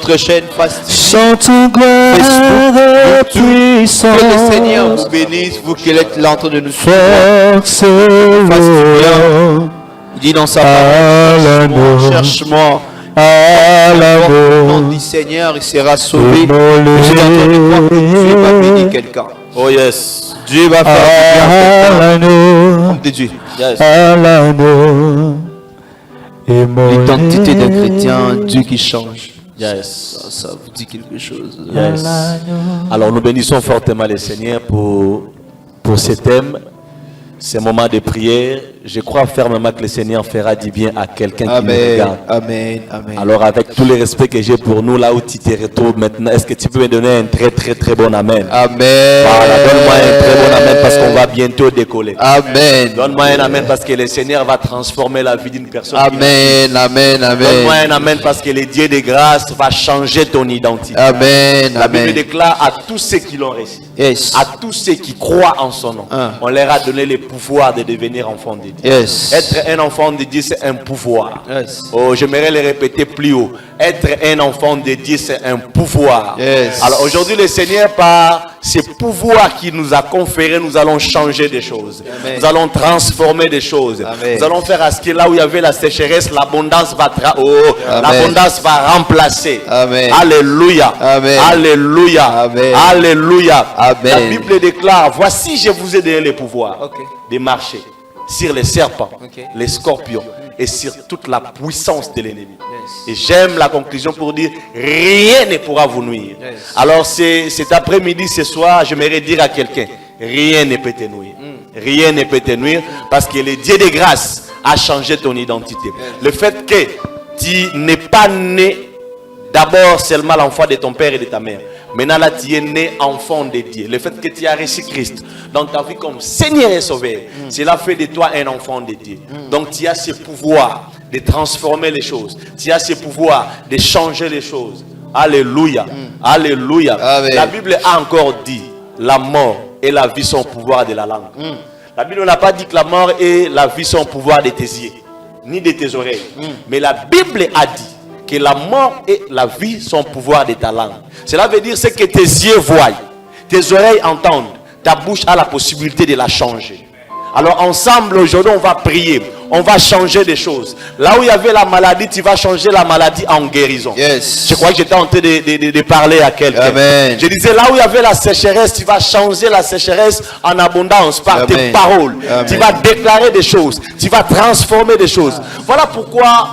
notre chaîne Facebook, Chantons gloire et puissance. que le Seigneur vous bénisse, vous qui êtes là en train de nous suivre. Force et gloire. Il dit dans sa parole, cherche-moi. À Au nom l'amour. du Seigneur, il sera sauvé. Immolé. J'ai entendu voir que Dieu va bénir quelqu'un. Oh yes. Dieu va À faire l'agneau. de Dieu. Yes. À l'agneau. Immolé. L'identité d'un chrétien, Dieu qui change. Yes. Ça vous dit quelque chose. Yes. Alors nous bénissons fortement le Seigneur pour ce thème, ces moments de prière. Je crois fermement que le Seigneur fera du bien à quelqu'un qui nous Amen. regarde. Amen. Amen. Alors avec tout le respect que j'ai pour nous, là où tu te retrouves maintenant, est-ce que tu peux me donner un très très très bon amen? Amen. Voilà, donne-moi un très bon amen parce qu'on va bientôt décoller. Amen. Donne-moi un amen parce que le Seigneur va transformer la vie d'une personne. Amen. Amen. Donne-moi Amen. un amen parce que le Dieu de grâce va changer ton identité. Amen. La Bible Amen. déclare à tous ceux qui l'ont reçu, Yes. à tous ceux qui croient en son nom, on leur a donné le pouvoir de devenir enfants de Dieu. Yes. Être un enfant de Dieu, c'est un pouvoir. Yes. Oh, j'aimerais le répéter plus haut. Être un enfant de Dieu, c'est un pouvoir. Yes. Alors aujourd'hui, le Seigneur, par ce pouvoir qu'il nous a conféré, nous allons changer des choses. Amen. Nous allons transformer des choses. Amen. Nous allons faire à ce que là où il y avait la sécheresse, l'abondance va Amen. l'abondance va remplacer. Amen. Alléluia. Amen. Alléluia. Amen. Alléluia. Amen. La Bible déclare, voici je vous ai donné le pouvoir Ok. de marcher sur les serpents, Ok. les scorpions et sur toute la puissance de l'ennemi. Et j'aime la conclusion pour dire, rien ne pourra vous nuire. Yes. Alors cet après-midi, ce soir, j'aimerais dire à quelqu'un, rien ne peut te nuire. Rien ne peut te nuire parce que le Dieu de grâce a changé ton identité. Le fait que tu n'es pas né d'abord seulement l'enfant de ton père et de ta mère. Maintenant là, tu es né enfant de Dieu. Le fait que tu as reçu Christ dans ta vie comme Seigneur et Sauveur, cela fait de toi un enfant de Dieu. Donc tu as ce pouvoir de transformer les choses. Tu as ce pouvoir de changer les choses. Alléluia. Alléluia. Amen. La Bible a encore dit, la mort et la vie sont au pouvoir de la langue. La Bible n'a pas dit que la mort et la vie sont au pouvoir de tes yeux, ni de tes oreilles. Mais la Bible a dit que la mort et la vie sont au pouvoir de ta langue. Cela veut dire ce que tes yeux voient, tes oreilles entendent, ta bouche a la possibilité de la changer. Alors ensemble aujourd'hui on va prier, on va changer des choses. Là où il y avait la maladie, tu vas changer la maladie en guérison. Yes. Je crois que j'étais en train de parler à quelqu'un. Amen. Je disais là où il y avait la sécheresse, tu vas changer la sécheresse en abondance par Amen. tes paroles. Amen. Tu vas déclarer des choses, tu vas transformer des choses. Voilà pourquoi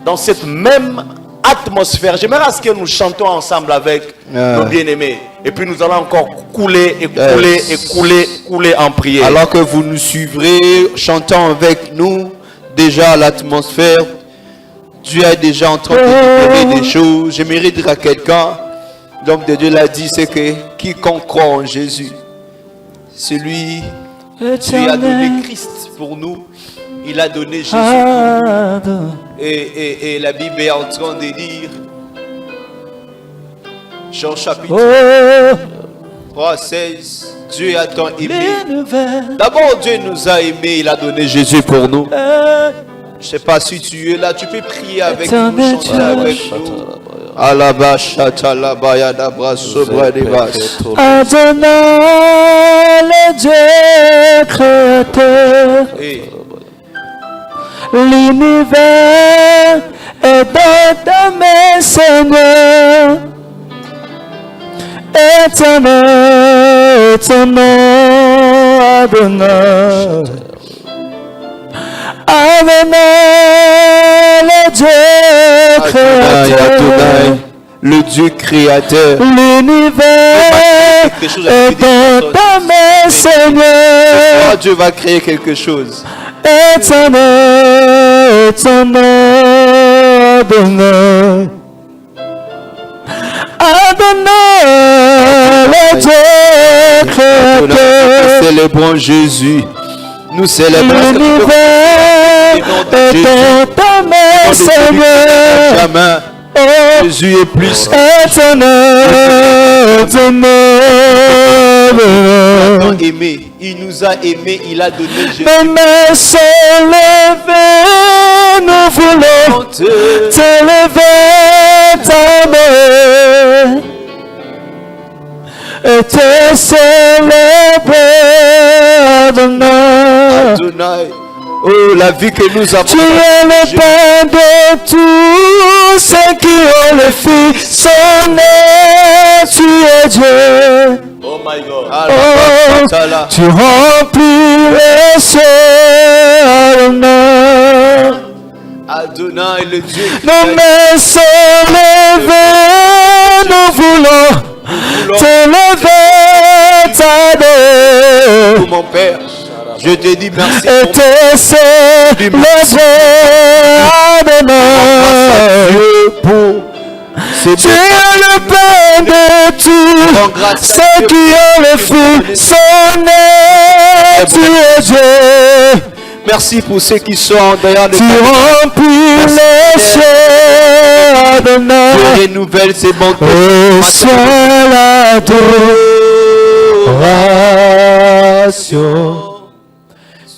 dans cette même atmosphère, j'aimerais à ce que nous chantons ensemble avec nos bien-aimés. Et puis nous allons encore couler et couler et couler, couler en prière. Alors que vous nous suivrez, chantons avec nous déjà l'atmosphère. Dieu est déjà en train de libérer des choses. J'aimerais dire à quelqu'un, l'homme de Dieu l'a dit, c'est que quiconque croit en Jésus, celui qui a donné Christ pour nous, il a donné Jésus pour nous. Et la Bible est en train de dire, Jean chapitre 3, 16, Dieu a tant aimé. D'abord, Dieu nous a aimés, il a donné Jésus pour nous. Je ne sais pas si tu es là, tu peux prier avec nous, chanter avec nous. Adonai, le Dieu créateur, l'univers est dans ta main, Seigneur. Éternel, éternel, Adonai. Adonai, le Dieu créateur. Le Dieu créateur. L'univers est dans ta main, Seigneur. Dieu va créer quelque chose. Éternel, éternel, Adonai. Adonai, le Dieu créateur. Nous célébrons Jésus. Nous célébrons l'univers est dans ta main, Seigneur. Jamais. Jésus est plus Éternel, éternel. Aimé. Il nous a aimés, il a donné Jésus. Mes mains sont levées, nous voulons t'élever, ta main. et te célébrer, Adonai. Adonai. Oh, la vie que nous avons. Tu es le Père de tous ceux qui ont le Fils, son nom, tu es Dieu. Oh my God. Ah, Oh, Tala. tu remplis les cieux, Adonai. Adonai, le Dieu. Nos mains sont levées, nous voulons t'élever, t'adorer. Pour mon Père, je te dis merci Et pour te célébrer, Adonai. Dieu pour ces Tu es le Père de tous ceux qui ont le Fils, son nom, tu es Dieu. Merci pour ceux qui sont derrière le Tu remplis les cieux, Adonai. Tu renouvelles ces bontés. Reçois l'adoration.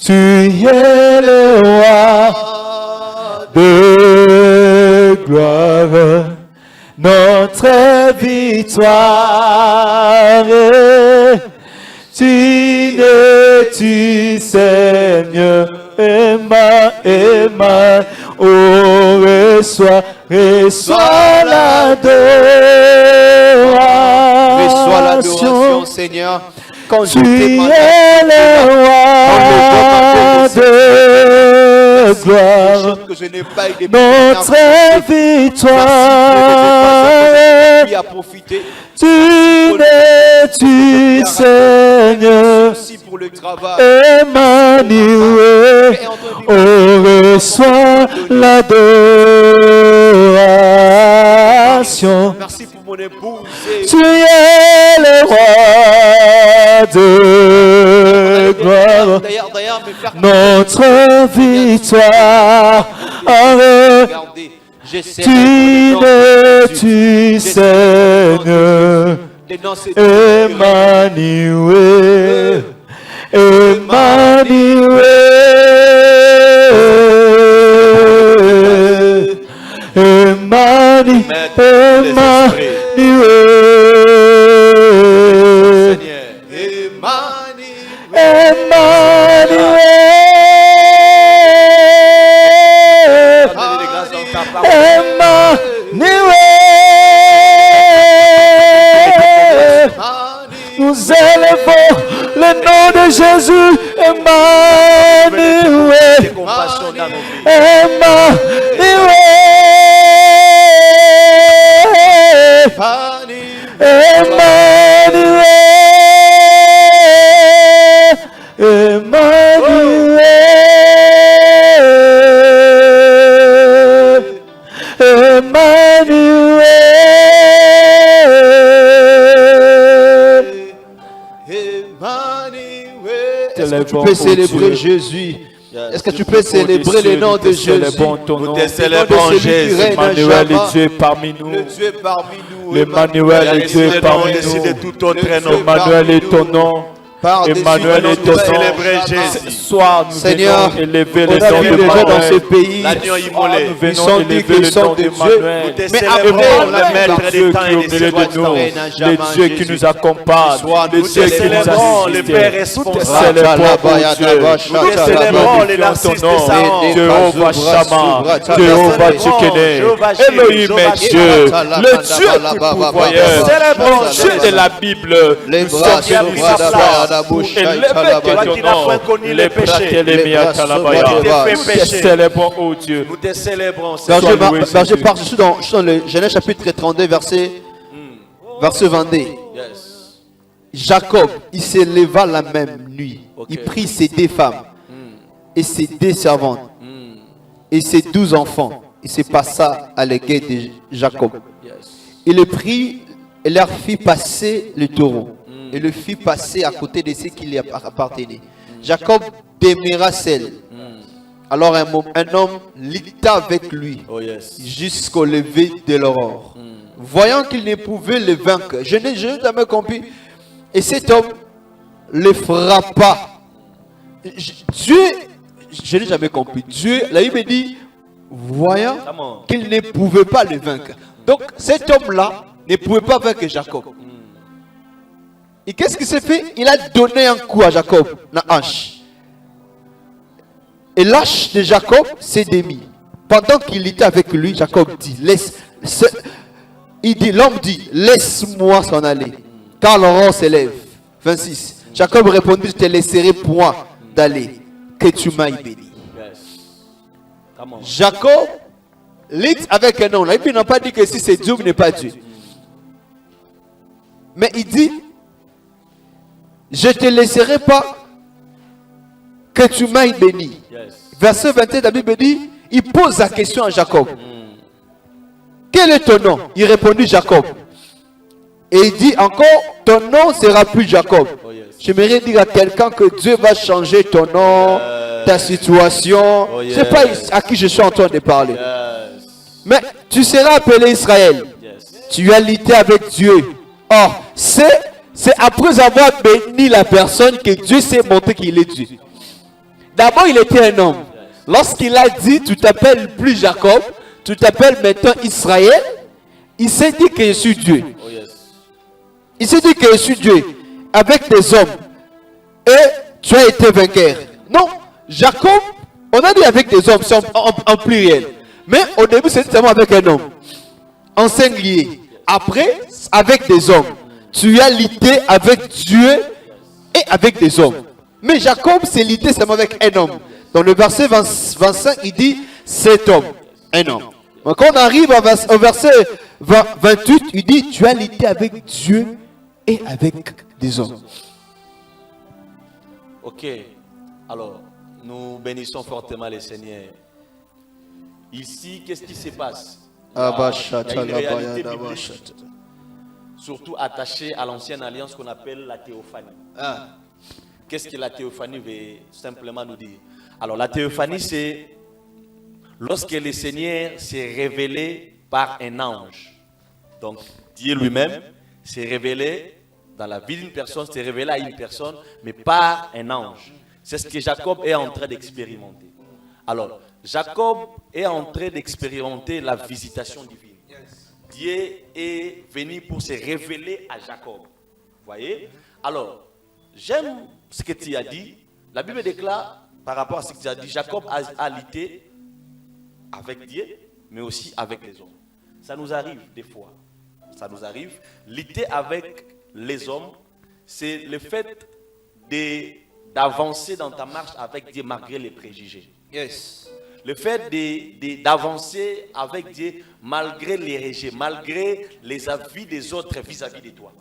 Tu es le roi de gloire, notre victoire. Tu Seigneur, Emma, oh, reçois l'adoration. Reçois l'adoration, Seigneur. Quand je Tu t'ai es le roi de gloire, que je n'ai pas eu de notre victoire. qui a profité. Tu Seigneur, Merci pour le travail. Emmanuel, oh, reçois l'adoration. Merci pour mon épouse. Tu es le roi de gloire, D'ailleurs, me faire notre victoire. regarder. J'essaie Tu Seigneur, Emmanuel, nous élevons le nom de Jésus, Emmanuel, Compassion dans nos vies. Tu peux célébrer Jésus. Est-ce que tu peux célébrer le nom de Jésus? Nous te célébrons Jésus. Emmanuel est Dieu parmi nous. Le Dieu parmi nous. Emmanuel est Dieu parmi Décide de nous. tout autre nom. Emmanuel est ton nom. Emmanuel est ton nom. Célébrer Jésus. Ce soir, nous Seigneur, venons élever on le a nom vu de déjà dans ce Emmanuel. pays. L'agneau immolé. Nous Ils sont venons dit élever qu'ils le sont nom des dieux. d'Emmanuel. Nous te Mais célébrons après, le maître des Dieu temps qui et est au des milieu de circonstances. nous, le Dieu qui nous accompagne, le Nous Dieu te qui nous célébrons le Père assiste. Nous te responsable. célébrons, oh Dieu. Nous te célébrons les narcisses de Saron. Jéhovah Shammah, Jéhovah Tchikene, Elohim est Dieu, le Dieu qui pourvoyeur, le Dieu de la Bible. Nous sommes venus ce soir pour élever ton nom. Les péchés, les miens, nous te célébrons, oh Dieu. Nous te célébrons. Berger part, je suis dans le Genèse chapitre 32, verset 22. Jacob, il se leva la même nuit. Il prit ses 2 femmes et ses 2 servantes et ses 12 enfants. Il se passa à la guerre de Jacob. Il le prit et leur fit passer le taureau et le fit passer à côté de ceux qui lui appartenaient. Jacob demeura seul. Alors un homme lutta avec lui jusqu'au lever de l'aurore. Voyant qu'il ne pouvait le vaincre, je n'ai jamais compris. Et cet homme le frappa. Dieu, je n'ai jamais compris. Dieu, la Bible dit, voyant qu'il ne pouvait pas le vaincre. Donc cet homme-là ne pouvait pas vaincre Jacob. Et qu'est-ce qu'il s'est fait? Il a donné un coup à Jacob, la hache. Et l'âge de Jacob s'est démis. Pendant qu'il était avec lui, Jacob dit, l'homme dit, laisse-moi s'en aller, car l'aurore s'élève. 26. Jacob répondit, je te laisserai point d'aller, que tu m'ailles béni. Jacob lit avec un homme. Il n'a pas dit que si c'est Dieu ou n'est pas Dieu. Mais il dit, je ne te laisserai pas que tu m'ailles béni. Verset 21, la Bible dit, il pose la question à Jacob. Quel est ton nom? Il répondit Jacob. Et il dit encore, ton nom sera plus Jacob. J'aimerais dire à quelqu'un que Dieu va changer ton nom, ta situation. Je ne sais pas à qui je suis en train de parler. Mais tu seras appelé Israël. Tu as lutté avec Dieu. Or, c'est après avoir béni la personne que Dieu s'est montré qu'il est Dieu. D'abord, il était un homme. Lorsqu'il a dit, tu t'appelles plus Jacob, tu t'appelles maintenant Israël, il s'est dit que je suis Dieu. Il s'est dit que je suis Dieu avec des hommes. Et tu as été vainqueur. Non, Jacob, on a dit avec des hommes, c'est en pluriel. Mais au début, c'était seulement avec un homme. En singulier. Après, avec des hommes. Tu as lutté avec Dieu et avec des hommes. Mais Jacob s'est lutté seulement avec un homme. Dans le verset 25, il dit cet homme, un homme. Donc quand on arrive au verset 28, il dit tu as lutté avec Dieu et avec des hommes. Ok, alors nous bénissons fortement le Seigneur. Ici, qu'est-ce qui se passe? Il y a une réalité biblique, surtout attachée à l'ancienne alliance qu'on appelle la théophanie. Qu'est-ce que la théophanie veut simplement nous dire? Alors la théophanie, c'est lorsque le Seigneur s'est révélé par un ange. Donc Dieu lui-même s'est révélé dans la vie d'une personne, s'est révélé à une personne, mais par un ange. C'est ce que Jacob est en train d'expérimenter. Alors, Jacob est en train d'expérimenter la visitation divine. Dieu est venu pour se révéler à Jacob. Vous voyez? Alors, j'aime ce que tu as dit. La Bible déclare, par rapport à ce que tu as dit, Jacob a lutté avec Dieu, mais aussi avec les hommes. Ça nous arrive des fois. Ça nous arrive. Lutter avec les hommes, c'est le fait d'avancer dans ta marche avec Dieu malgré les préjugés. Le fait d'avancer avec Dieu malgré les rejets, malgré les avis des autres vis-à-vis de toi.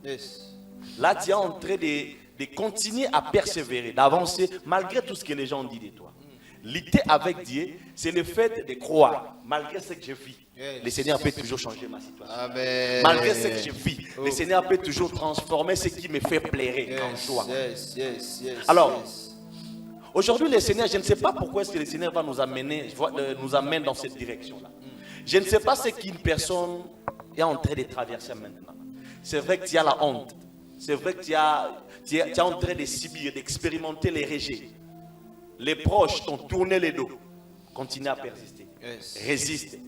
Là, tu es en train de continuer à persévérer, d'avancer malgré tout ce que les gens disent de toi. Lutter avec Dieu, c'est le fait de croire, malgré ce que je vis. Le Seigneur peut toujours changer ma situation. Amen. Malgré ce que je vis, le Seigneur peut toujours transformer ce qui me fait plaire en joie. Alors, aujourd'hui, le Seigneur, je ne sais pas pourquoi est-ce que le Seigneur va nous amène dans cette direction-là. Je ne sais pas ce qu'une personne est en train de traverser maintenant. C'est vrai que tu as la honte. C'est vrai que tu es en train de subir, d'expérimenter les rejets. Les proches t'ont tourné les dos. Continue à persister. Résiste.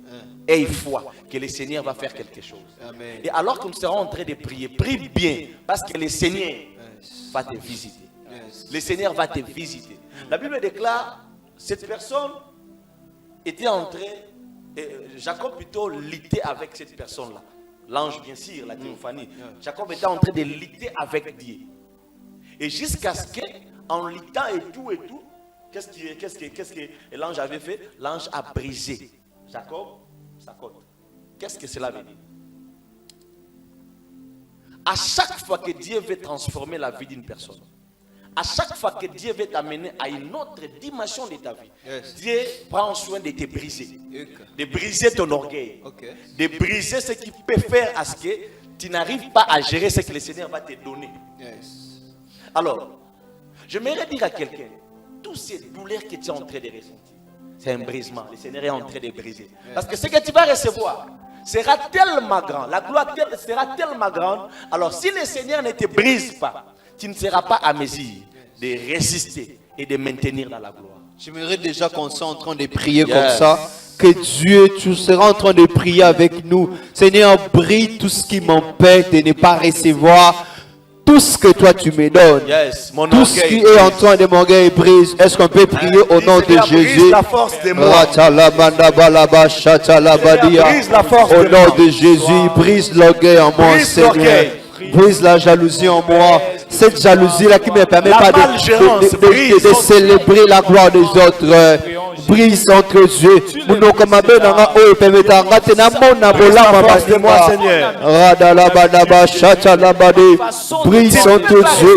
Aie foi que le Seigneur va faire quelque chose. Amen. Et alors que nous serons en train de prier, prie bien parce que le Seigneur va te visiter. Le Seigneur va te visiter. La Bible déclare, cette personne était en train, Jacob plutôt luttait avec cette personne-là. L'ange, bien sûr, la théophanie. Jacob était en train de lutter avec Dieu. Et jusqu'à ce qu'en luttant et tout, qu'est-ce que l'ange avait fait? L'ange a brisé Jacob, sa côte. Qu'est-ce que cela veut dire? À chaque fois que Dieu veut transformer la vie d'une personne, à chaque fois que Dieu veut t'amener à une autre dimension de ta vie, Dieu prend soin de te briser. De briser ton orgueil. De briser ce qui peut faire à ce que tu n'arrives pas à gérer ce que le Seigneur va te donner. Alors, j'aimerais dire à quelqu'un, toutes ces douleurs que tu es en train de ressentir, c'est un brisement. Le Seigneur est en train de briser. Parce que ce que tu vas recevoir sera tellement grand. La gloire sera tellement grande. Alors, si le Seigneur ne te brise pas, tu ne seras pas à mesure de résister et de maintenir dans la gloire. J'aimerais déjà qu'on soit en train de prier comme ça. Que Dieu, tu seras en train de prier avec nous. Seigneur, brise tout ce qui m'empêche de ne pas recevoir Tout ce que toi tu me donnes, Yes, mon tout ce qui orgueil. est en train de m'orgueil brise. Est-ce qu'on peut prier au nom de Jésus? La force de moi. Brise la force au de nom moi. de Jésus, brise l'orgueil en moi, Brise Seigneur. l'orgueil. Brise la jalousie en moi. Cette jalousie-là qui ne me permet La pas malgérance, de célébrer la gloire des autres. Brise entre Dieu. Nous nous commandons dans la haut et permettant de de moi, Seigneur. Brise entre Dieu.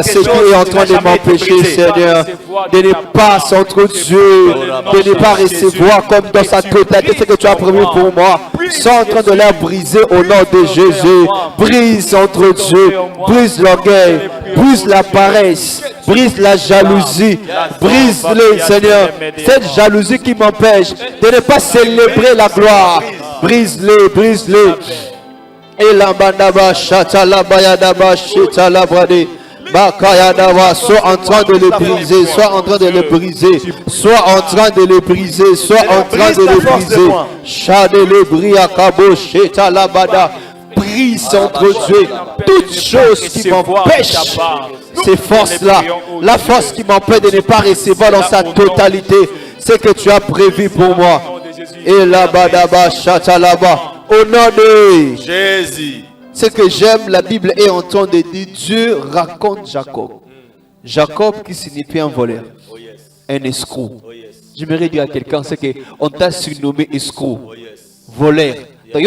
Ce qui est en train de m'empêcher, Seigneur, de ne pas s'entre Dieu, de ne pas recevoir comme dans sa totalité ce que tu as promis pour moi. Sont en train de leur briser au nom de Jésus. Brise entre Dieu, brise l'orgueil, brise la paresse, brise la jalousie, brise-le, Seigneur. Cette jalousie qui m'empêche de ne pas célébrer la gloire. Brise-le, brise-le. Et la bandaba chatala bayadaba chitala brade. Sois en train de le briser, sois en train de le briser, sois en train de le briser, sois en train de le briser. Chade le bria kabo chetala bada. Brise entre Dieu toutes choses qui m'empêchent, ces forces-là, la force qui m'empêche de ne pas recevoir dans sa totalité ce que tu as prévu pour moi. Et là-bas, chatalaba, au nom de Jésus. Ce que j'aime, la Bible est en train de dire, Dieu raconte Jacob. Jacob qui signifie un voleur, un escroc. J'aimerais dire à quelqu'un, c'est qu'on t'a surnommé escroc, voleur. Donc,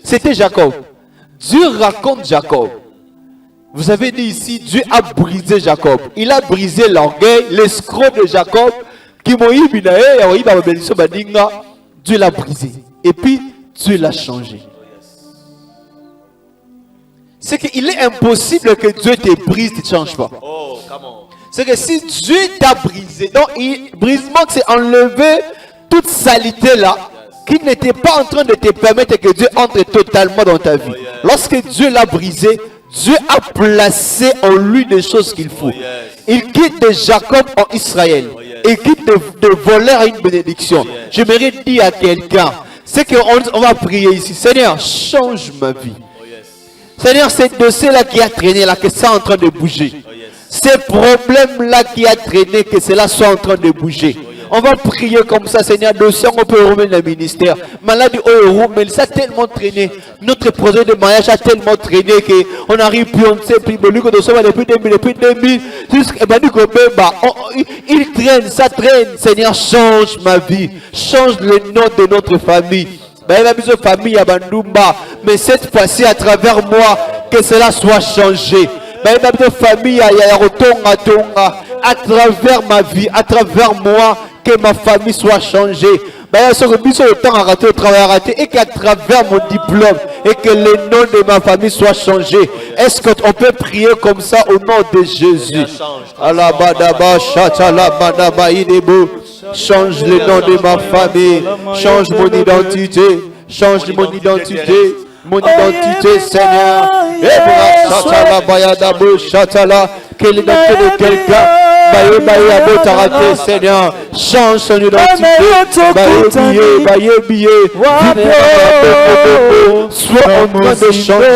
c'était Jacob. Dieu raconte Jacob. Vous avez dit ici, Dieu a brisé Jacob. Il a brisé l'orgueil, l'escroc de Jacob. Dieu l'a brisé. Et puis, Dieu l'a changé. C'est qu'il est impossible que Dieu te brise, tu ne changes pas. Oh, come on. C'est que si Dieu t'a brisé, donc brisement c'est enlever toute saleté là qui n'était pas en train de te permettre que Dieu entre totalement dans ta vie. Lorsque Dieu l'a brisé, Dieu a placé en lui des choses qu'il faut. Il quitte de Jacob en Israël. Il quitte de voler à une bénédiction. J'aimerais dire à quelqu'un, c'est qu'on va prier ici. Seigneur, change ma vie. Seigneur, c'est dossier-là qui a traîné là, que c'est en train de bouger. Ces problèmes-là qui a traîné, que cela soit en train de bouger. On va prier comme ça, Seigneur. Dossier, on peut remettre le ministère. Maladie, mais ça a tellement traîné. Notre projet de mariage a tellement traîné qu'on n'arrive plus, on ne sait plus. Depuis 2000, il traîne, ça traîne. Seigneur, change ma vie. Change le nom de notre famille. Mais cette fois-ci, à travers moi, que cela soit changé. Famille, à travers ma vie, à travers moi, que ma famille soit changée. Le temps a raté, le travail a raté, et qu'à travers mon diplôme, et que le nom de ma famille soit changé. Est-ce qu'on peut prier comme ça au nom de Jésus? Change le nom de ma famille, change mon identité, change mon identité. Mon identité, Seigneur. Que l'identité de quelqu'un, Seigneur, change son identité. Sois en train de changer.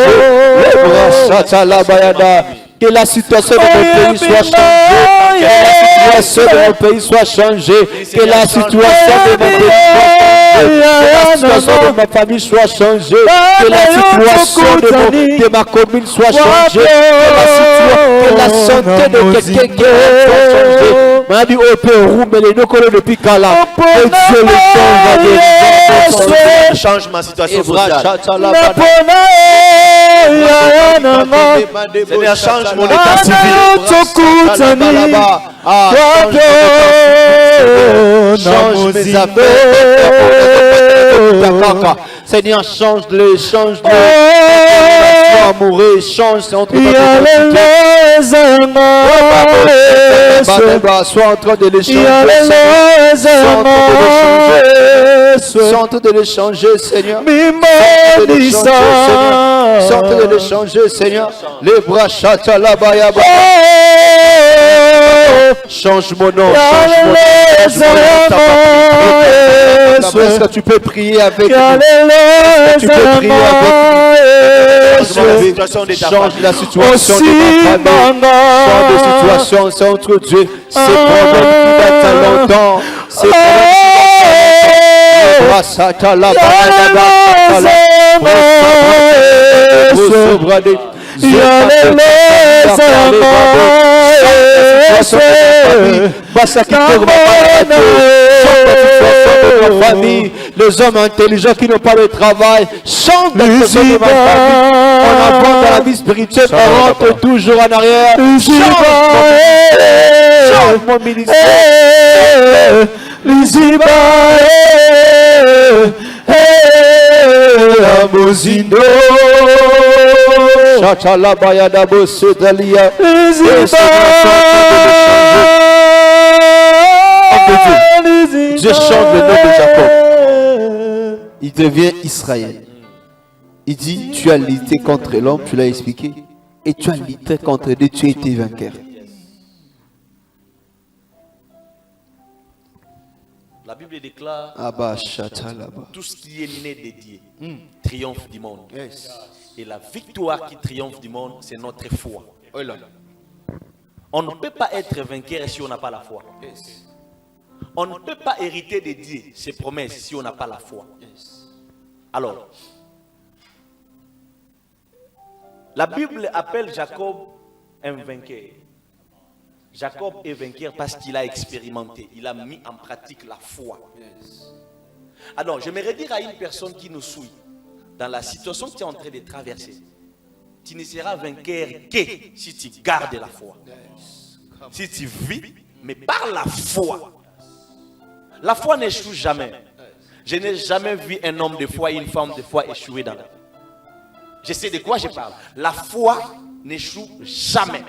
Que la situation de mon pays soit changée. Que la situation de mon pays soit changée. Que la situation de mon pays soit changée. Que la situation de ma famille soit changée. Que la situation de ma commune soit changée. Que la santé de quelqu'un qui soit changée. M'a dit au Pérou, mais les deux collègues depuis Kala. Que Dieu le change. Change ma situation sociale. Seigneur, change mon état civil. Change mes affaires. Seigneur, change-le, change-le. Amoureux, change, c'est entre sois en train de les changer. Sois en train de les changer, Seigneur. Sois en train de les changer, Seigneur. Les bras chata la bayaba. Change mon nom, change mon nom. Est-ce que tu peux prier avec nous? Est-ce que tu peux prier avec nous? Change la situation de ma famille. Change la situation, c'est entre Dieu. C'est problème qui date longtemps. C'est problème famille, les hommes intelligents qui n'ont pas de travail, chante dans ma famille. On avance dans la vie spirituelle, on rentre toujours en arrière. Change mon ministère. Amozino Chatala Bayada Bosedalia Dieu change le nom de Jacob. Il devient Israël. Il dit, tu as lutté contre l'homme, tu l'as expliqué, et tu as lutté contre Dieu, tu as été vainqueur. La Bible déclare tout ce qui est né de Dieu triomphe du monde. Yes. Et la victoire qui triomphe du monde, c'est notre foi. On ne peut pas être vainqueur si on n'a pas la foi. Yes. On ne peut pas hériter de Dieu ses promesses si on n'a pas la foi. Yes. Alors, la Bible appelle Jacob un vainqueur. Jacob est vainqueur parce qu'il a expérimenté, il a mis en pratique la foi. Yes. Alors, j'aimerais dire à une personne qui nous suit, dans la situation que tu es en train de traverser, tu ne seras vainqueur que si tu gardes la foi. Yes. Si tu vis, mais par la foi. La foi n'échoue jamais. Je n'ai jamais vu un homme de foi et une femme de foi échouer dans la vie. Je sais de quoi je parle. La foi n'échoue jamais.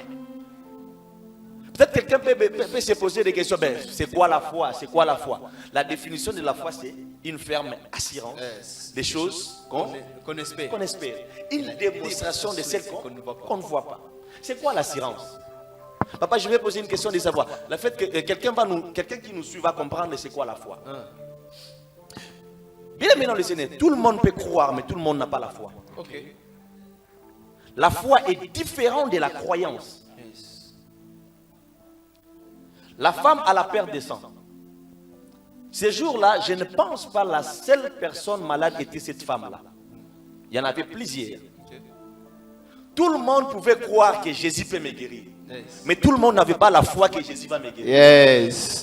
Peut-être quelqu'un peut se poser des questions. Ben, c'est quoi la foi? C'est quoi la foi? La définition de la foi, c'est une ferme assurance des choses qu'on espère. Une démonstration de celles qu'on ne voit pas. C'est quoi l'assurance? Papa, je vais poser une question de savoir. Le fait que quelqu'un qui nous suit va comprendre c'est quoi la foi. Bien aimé dans le Seigneur, tout le monde peut croire, mais tout le monde n'a pas la foi. Okay. La foi est différente de la croyance. La femme à la perte de sang. Ces jours-là, je ne pense pas la seule personne malade était cette femme-là. Il y en avait plusieurs. Tout le monde pouvait croire que Jésus peut me guérir. Yes. Mais tout le monde n'avait pas la foi que Jésus va me guérir.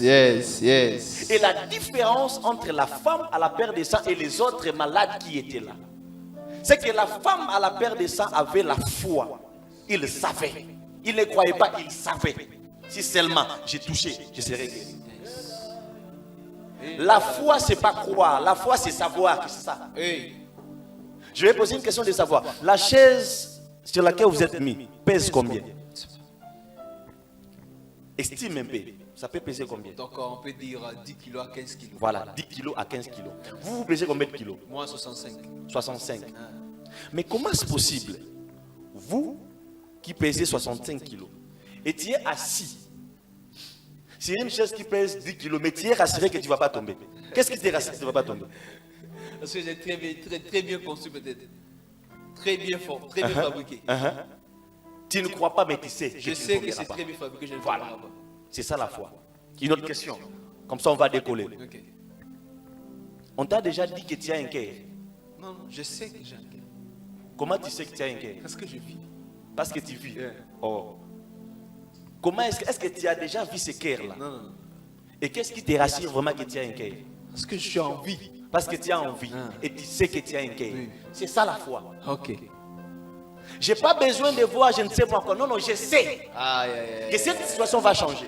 Yes. Et la différence entre la femme à la perte de sang et les autres malades qui étaient là, c'est que la femme à la perte de sang avait la foi. Il savait. Il ne croyait pas, il savait. Si seulement j'ai touché, je serai guéri. La foi, c'est pas croire. La foi, c'est savoir que c'est ça. Je vais poser une question de savoir. La chaise sur laquelle vous êtes mis pèse combien? Estime un peu. Ça peut peser combien? Donc on peut dire 10 kg à 15 kg. Voilà, 10 kg à 15 kg. Vous pesez combien de kilos? Moi 65. 65. Mais comment c'est possible? Vous qui pesez 65 kg et tu es assis sur une chaise qui pèse 10 kg, mais tu es rassuré que tu ne vas pas tomber. Qu'est-ce qui te rassure que tu ne vas pas tomber? Parce que j'ai très bien conçu peut-être. Très bien fort, très bien fabriqué. Tu ne crois pas, mais tu sais. Je sais que c'est très bien fabriqué. Je ne voilà. Pas. C'est ça la foi. Une autre question. Comme ça, on va décoller. Okay. On t'a déjà dit que tu as un cœur? Non, je sais que j'ai un cœur. Comment tu sais que tu as un cœur? Parce que je vis. Parce que tu vis. Oh. Comment est-ce que tu as déjà vu ce cœur-là? Non. Et qu'est-ce qui te rassure vraiment que tu as un cœur? Parce que je suis en vie. Parce que tu as envie. Et tu sais que tu as un cœur. Oui. C'est ça la foi. Ok. Je n'ai pas besoin de voir, je ne sais pas encore. Non, je sais que cette situation va changer.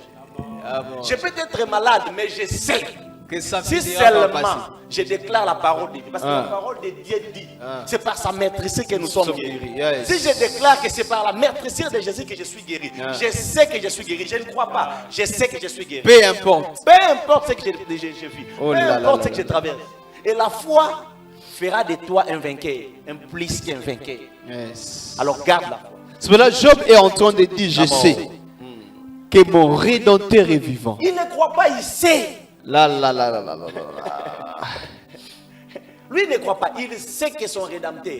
Je peux être malade, mais je sais que si seulement je déclare la parole de Dieu. Parce que la parole de Dieu dit, c'est par sa maîtrise que nous sommes guéris. Si je déclare que c'est par la maîtrise de Jésus que je suis guéri, je sais que je suis guéri. Je ne crois pas, je sais que je suis guéri. Peu importe. Peu importe ce que je vis. Peu importe ce que je traverse. Et la foi fera de toi un vainqueur, un plus qu'un vainqueur. Yes. Alors garde la foi. C'est pour là Job est en train de dire, je sais que mon Rédempteur est vivant. Il ne croit pas, il sait. Lui ne croit pas. Il sait que son Rédempteur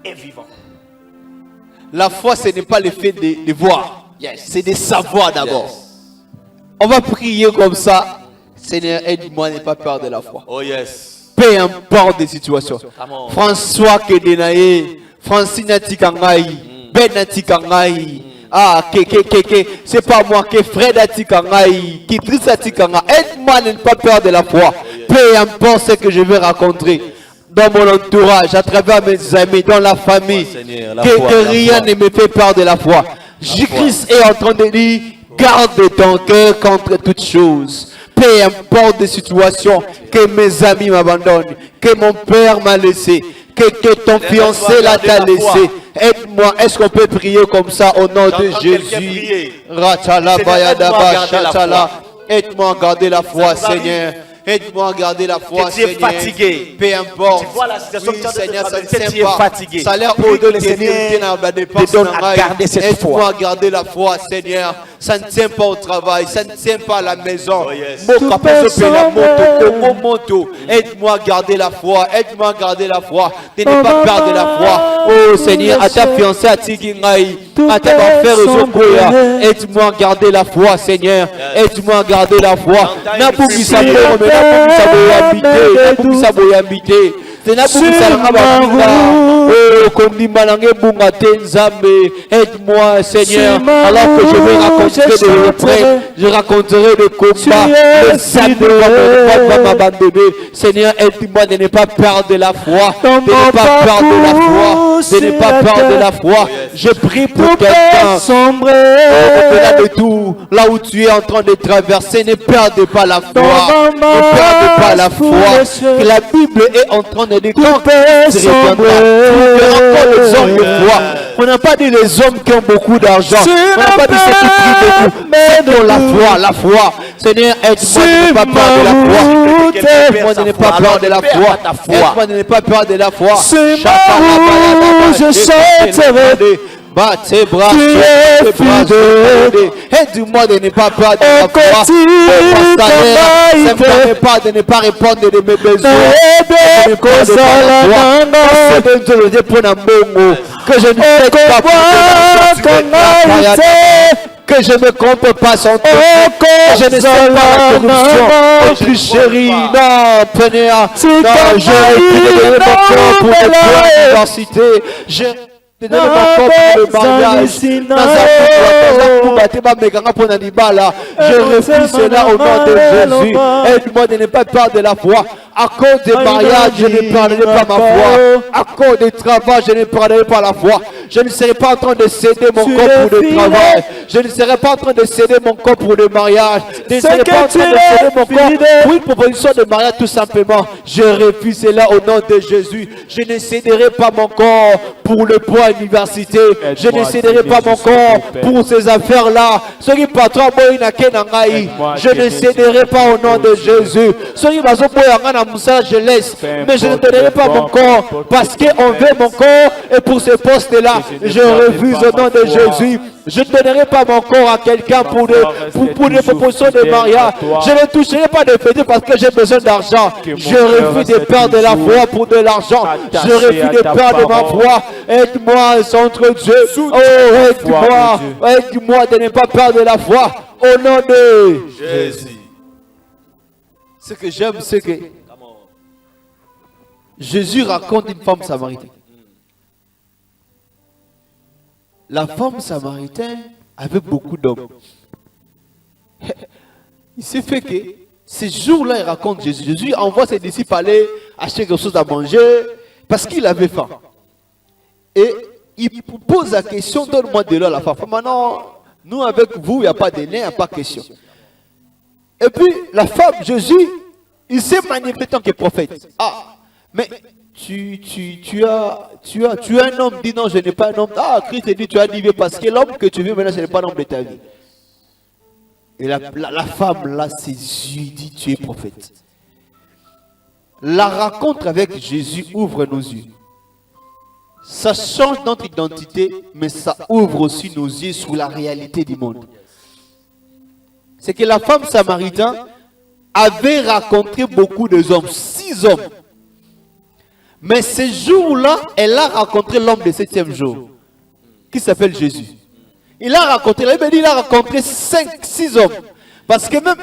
est vivant. La foi, ce n'est pas le fait de voir. C'est de savoir d'abord. On va prier comme ça. Seigneur, aide-moi à ne pas perdre la foi. Oh yes. Peu importe les situations. François Kedenaye, Francine Tikangaï, Ben Tikangaï. Ah, c'est pas moi, que Fred Tikangaï, qui Triss Tikangaï. Aide-moi à ne pas perdre la foi. Peu importe ce que je vais rencontrer dans mon entourage, à travers mes amis, dans la famille, Seigneur, que rien ne me fait perdre la foi. Jésus-Christ est en train de dire, garde ton cœur contre toutes choses. Peu importe les situations, que mes amis m'abandonnent, que mon père m'a laissé, que ton fiancé là t'a laissé. Aide-moi, est-ce qu'on peut prier comme ça au nom de Jésus? Aide-moi à garder la foi, Seigneur. Aide-moi à garder la foi, que tu es Seigneur. Fatigué. Peu importe. Tu vois la situation Oui, que tu es Seigneur, en train ça de ne traverser, tient tu es pas. fatigué. Ça a l'air Prie pour que de le Seigneur te donne à garder cette Aide-moi foi. à garder la foi, Seigneur. Ça ne tient pas au travail, ça ne tient pas à la maison. Oh, yes. Aide-moi à garder la foi, aide-moi à garder la foi. De ne pas perdre la foi. Oh Seigneur, à ta fiancée, à Tikingaï, à ta frère Zokoya, aide-moi à garder la foi, Seigneur. Aide-moi à garder la foi. Aide-moi, Seigneur, alors que je vais raconter des retraits, je raconterai des combats. Le salut va m'abandonner. Seigneur, aide-moi de ne pas perdre la foi, de ne pas perdre la foi, de ne pas perdre la foi. Je prie pour quelqu'un. Au-delà de tout, là où tu es en train de traverser, ne perdez pas la foi. Ne perdez pas la foi. Que la Bible est en train de dire quand Christ reviendra, il y aura encore des hommes de foi. On n'a pas dit les hommes qui ont beaucoup d'argent. On n'a pas dit ceux qui prient beaucoup. C'est pour la foi, la foi. Seigneur, aide-moi de ne pas perdre la foi. Aide-moi de ne pas perdre la foi. Aide-moi de ne pas perdre la foi. Je sortirai. Bat tes bras, aide-moi de ne pas perdre la foi. Ça ne me permet pas de ne pas répondre de mes besoins. Que je ne fais pas que je ne compte pas son temps, que je ne sais pas la corruption, oh plus chérie, non, Prenez-en, non, j'aurais pu donner mon corps pour le point d'université, je donner mon corps pour le mariage, je refuse cela au nom de Jésus, aide-moi de ne pas perdre de la foi. À cause des mariages, je ne perdrai pas ma foi. À cause du travail, je ne perdrai pas la foi. Je ne serai pas en train de céder mon corps pour le travail. Je ne serai pas en train de céder mon corps pour le mariage. Je ne serai pas en train de céder mon corps pour une proposition de mariage tout simplement. Je refuse cela au nom de Jésus. Je ne céderai pas mon corps pour le poids université. Je ne céderai pas mon corps pour ces affaires-là. Je ne céderai pas au nom de Jésus. Je laisse, mais je ne donnerai pas mon corps parce qu'on veut mon corps et pour ce poste-là, je refuse au nom de Jésus. Je ne donnerai pas mon corps à quelqu'un pour des propositions de mariage. Je ne toucherai pas de fêter parce que j'ai besoin d'argent. Je refuse de perdre la foi pour de l'argent. Je refuse de perdre ma foi. Aide-moi, Centre Dieu. Oh, aide-moi de ne pas perdre la foi. Au nom de Jésus. Ce que j'aime, c'est que Jésus raconte une femme samaritaine. La femme samaritaine avait beaucoup d'hommes. Il s'est fait que ces jours-là, il raconte Jésus. Jésus envoie ses disciples aller acheter quelque chose à manger parce qu'il avait faim. Et il pose la question, donne-moi de l'eau à la femme. Maintenant, nous avec vous, il n'y a pas de lait, il n'y a pas de question. Et puis, la femme, Jésus, il s'est manifesté en tant que prophète. Ah, mais tu as un homme, dit non, je n'ai pas un homme. Ah, Christ dit, tu as dit, parce que l'homme que tu veux maintenant, ce n'est pas l'homme de ta vie. Et la femme, là, ses yeux, dit, tu es prophète. La rencontre avec Jésus ouvre nos yeux. Ça change notre identité, mais ça ouvre aussi nos yeux sur la réalité du monde. C'est que la femme samaritaine avait rencontré beaucoup d'hommes, 6 hommes. Mais ce jour-là, elle a rencontré l'homme du 7e jour, qui s'appelle Jésus. Il a rencontré 5, 6 hommes. Parce que même